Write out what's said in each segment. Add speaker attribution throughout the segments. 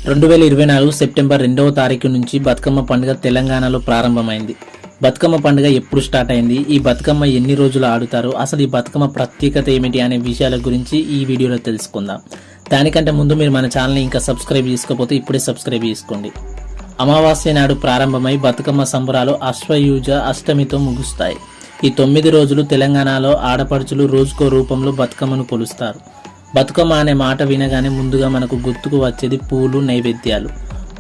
Speaker 1: 2024 September 2వ తారీఖు నుంచి బతుకమ్మ పండుగ తెలంగాణలో ప్రారంభమైంది. బతుకమ్మ పండుగ ఎప్పుడు స్టార్ట్ అయింది, ఈ బతుకమ్మ ఎన్ని రోజులు ఆడుతారు, అసలు ఈ బతుకమ్మ ప్రత్యేకత ఏమిటి అనే విషయాల గురించి ఈ వీడియోలో తెలుసుకుందాం. దానికంటే ముందు మీరు మన ఛానల్ని ఇంకా సబ్స్క్రైబ్ చేసుకోకపోతే ఇప్పుడే సబ్స్క్రైబ్ చేసుకోండి. అమావాస్య నాడు ప్రారంభమై బతుకమ్మ సంబరాలు అశ్వయుజ అష్టమితో ముగుస్తాయి. ఈ 9 రోజులు తెలంగాణలో ఆడపడుచులు రోజుకో రూపంలో బతుకమ్మను కొలుస్తారు. బతుకమ్మ అనే మాట వినగానే ముందుగా మనకు గుర్తుకు వచ్చేది పూలు, నైవేద్యాలు.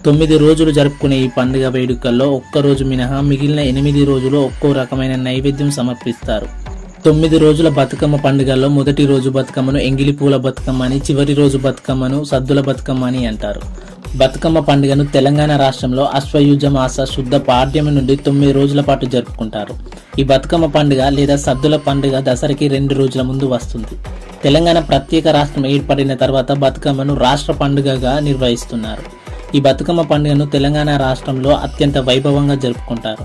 Speaker 1: 9 రోజులు జరుపుకునే ఈ పండుగ వేడుకల్లో ఒక్కరోజు మినహా మిగిలిన 8 రోజులు ఒక్కో రకమైన నైవేద్యం సమర్పిస్తారు. 9 రోజుల బతుకమ్మ పండుగల్లో మొదటి రోజు బతుకమ్మను ఎంగిలి పూల బతుకమ్మ అని, చివరి రోజు బతుకమ్మను సద్దుల బతుకమ్మ అని అంటారు. బతుకమ్మ పండుగను తెలంగాణ రాష్ట్రంలో అశ్వయుజ మాస శుద్ధ పాడ్యమి నుండి 9 రోజుల పాటు జరుపుకుంటారు. ఈ బతుకమ్మ పండుగ లేదా సద్దుల పండుగ దసరాకి 2 రోజుల ముందు వస్తుంది. తెలంగాణ ప్రత్యేక రాష్ట్రం ఏర్పడిన తర్వాత బతుకమ్మను రాష్ట్ర పండుగగా నిర్వహిస్తున్నారు. ఈ బతుకమ్మ పండుగను తెలంగాణ రాష్ట్రంలో అత్యంత వైభవంగా జరుపుకుంటారు.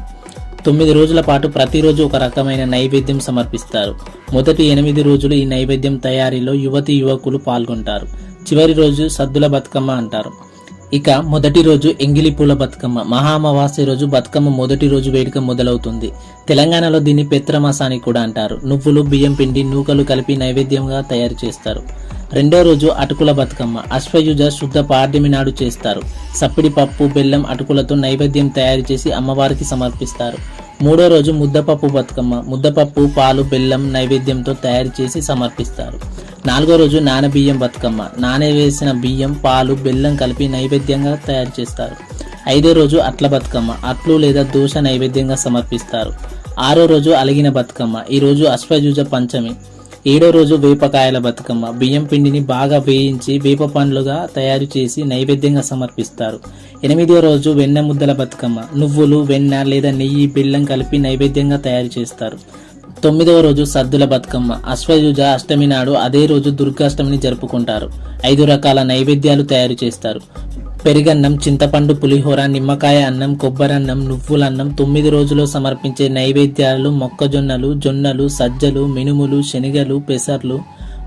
Speaker 1: 9 రోజుల పాటు ప్రతిరోజు ఒక రకమైన నైవేద్యం సమర్పిస్తారు. మొదటి 8 రోజులు ఈ నైవేద్యం తయారీలో యువతి యువకులు పాల్గొంటారు. చివరి రోజు సద్దుల బతుకమ్మ అంటారు. ఇక మొదటి రోజు ఎంగిలి పూల బతుకమ్మ. మహాఅమావాస్య రోజు బతుకమ్మ మొదటి రోజు వేడుక మొదలవుతుంది. తెలంగాణలో దీన్ని పెత్రమాస అని కూడా అంటారు. నువ్వులు, బియ్యం పిండి, నూకలు కలిపి నైవేద్యంగా తయారు చేస్తారు. రెండో రోజు అటుకుల బతుకమ్మ. అశ్వయుజ శుద్ధ పాడ్యమి నాడు చేస్తారు. సప్పిడి పప్పు, బెల్లం, అటుకులతో నైవేద్యం తయారు చేసి అమ్మవారికి సమర్పిస్తారు. మూడో రోజు ముద్దపప్పు బతుకమ్మ. ముద్దపప్పు, పాలు, బెల్లం నైవేద్యంతో తయారు చేసి సమర్పిస్తారు. నాలుగో రోజు నానబియ్యం బతుకమ్మ. నానవేసిన బియ్యం, పాలు, బెల్లం కలిపి నైవేద్యంగా తయారు చేస్తారు. ఐదో రోజు అట్ల బతుకమ్మ. అట్లు లేదా దోశ నైవేద్యంగా సమర్పిస్తారు. ఆరో రోజు అలిగిన బతుకమ్మ. ఈ రోజు అశ్వయుజ పంచమి. ఏడో రోజు వేపకాయల బతుకమ్మ. బియ్యం పిండిని బాగా వేయించి వేప పండ్లుగా తయారు చేసి నైవేద్యంగా సమర్పిస్తారు. 8వ రోజు వెన్న ముద్దల బతుకమ్మ. నువ్వులు, వెన్న లేదా నెయ్యి, బెల్లం కలిపి నైవేద్యంగా తయారు చేస్తారు. 9వ రోజు సద్దుల బతుకమ్మ. అశ్వయుజ అష్టమి నాడు అదే రోజు దుర్గాష్టమిని జరుపుకుంటారు. 5 రకాల నైవేద్యాలు తయారు చేస్తారు. పెరుగన్నం, చింతపండు పులిహోర, నిమ్మకాయ అన్నం, కొబ్బరన్నం, నువ్వులన్నం. 9 రోజులు సమర్పించే నైవేద్యాలు మొక్కజొన్నలు, జొన్నలు, సజ్జలు, మినుములు, శనగలు, పెసర్లు,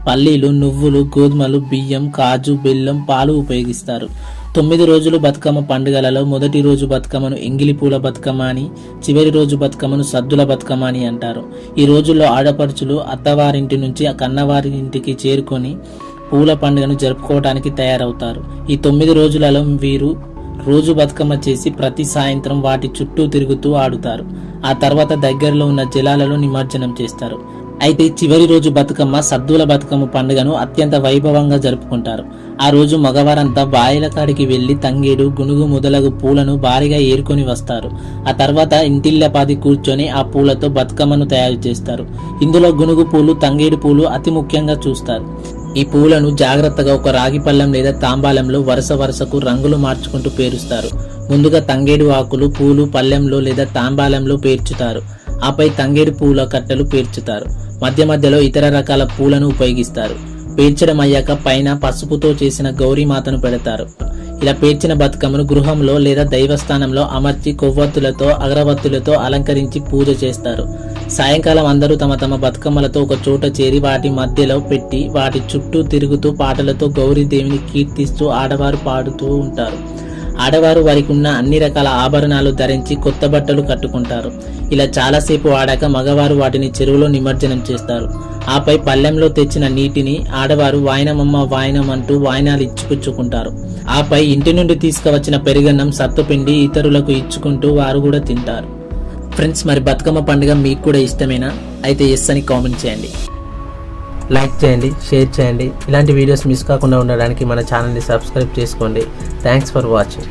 Speaker 1: పల్లీలు, నువ్వులు, గోధుమలు, బియ్యం, కాజు, బెల్లం, పాలు ఉపయోగిస్తారు. 9 రోజులు బతుకమ్మ పండుగలలో మొదటి రోజు బతుకమ్మను ఎంగిలి పూల బతుకమ్మ అని, చివరి రోజు బతుకమ్మను సద్దుల బతుకమ్మ అని అంటారు. ఈ రోజుల్లో ఆడపడుచులు అత్తవారింటి నుంచి కన్నవారి ఇంటికి చేరుకొని పూల పండుగను జరుపుకోవడానికి తయారవుతారు. ఈ 9 రోజులలో వీరు రోజు బతుకమ్మ చేసి ప్రతి సాయంత్రం వాటి చుట్టూ తిరుగుతూ ఆడుతారు. ఆ తర్వాత దగ్గరలో ఉన్న జలాలలో నిమజ్జనం చేస్తారు. అయితే చివరి రోజు బతుకమ్మ సద్దుల బతుకమ్మ పండుగను అత్యంత వైభవంగా జరుపుకుంటారు. ఆ రోజు మగవారంతా బాయిల కాడికి వెళ్లి తంగేడు, గునుగు మొదలగు పూలను భారీగా ఏరుకొని వస్తారు. ఆ తర్వాత ఇంటిల్లపాది కూర్చొని ఆ పూలతో బతుకమ్మను తయారు చేస్తారు. ఇందులో గునుగు పూలు, తంగేడు పూలు అతి ముఖ్యంగా చూస్తారు. ఈ పూలను జాగ్రత్తగా ఒక రాగి పళ్ళెం లేదా తాంబాలంలో వరుస వరుసకు రంగులు మార్చుకుంటూ పేరుస్తారు. ముందుగా తంగేడు ఆకులు, పూలు పళ్ళెంలో లేదా తాంబాలంలో పేర్చుతారు. ఆపై తంగేడు పూల కట్టలు పేర్చుతారు. మధ్య మధ్యలో ఇతర రకాల పూలను ఉపయోగిస్తారు. పేర్చడం అయ్యాక పైన పసుపుతో చేసిన గౌరీమాతను పెడతారు. ఇలా పేర్చిన బతుకమ్మను గృహంలో లేదా దైవస్థానంలో అమర్చి కొవ్వొత్తులతో, అగరవత్తులతో అలంకరించి పూజ చేస్తారు. సాయంకాలం అందరూ తమ తమ బతుకమ్మలతో ఒక చోట చేరి వాటి మధ్యలో పెట్టి వాటి చుట్టూ తిరుగుతూ పాటలతో గౌరీదేవిని కీర్తిస్తూ ఆడవారు పాడుతూ ఉంటారు. ఆడవారు వారికి ఉన్న అన్ని రకాల ఆభరణాలు ధరించి కొత్త బట్టలు కట్టుకుంటారు. ఇలా చాలాసేపు ఆడాక మగవారు వాటిని చెరువులో నిమజ్జనం చేస్తారు. ఆపై పల్లెంలో తెచ్చిన నీటిని ఆడవారు వాయనమమ్మ వాయనం అంటూ వాయనాలు ఇచ్చిపుచ్చుకుంటారు. ఆపై ఇంటి నుండి తీసుకువచ్చిన పెరుగన్నం, సత్తుపిండి ఇతరులకు ఇచ్చుకుంటూ వారు కూడా తింటారు. ఫ్రెండ్స్, మరి బతుకమ్మ పండుగ మీకు కూడా ఇష్టమేనా? అయితే ఎస్ అని కామెంట్ చేయండి, లైక్ చేయండి, షేర్ చేయండి. ఇలాంటి వీడియోస్ మిస్ కాకుండా ఉండడానికి మన ఛానల్ని సబ్స్క్రైబ్ చేసుకోండి. Thanks for watching.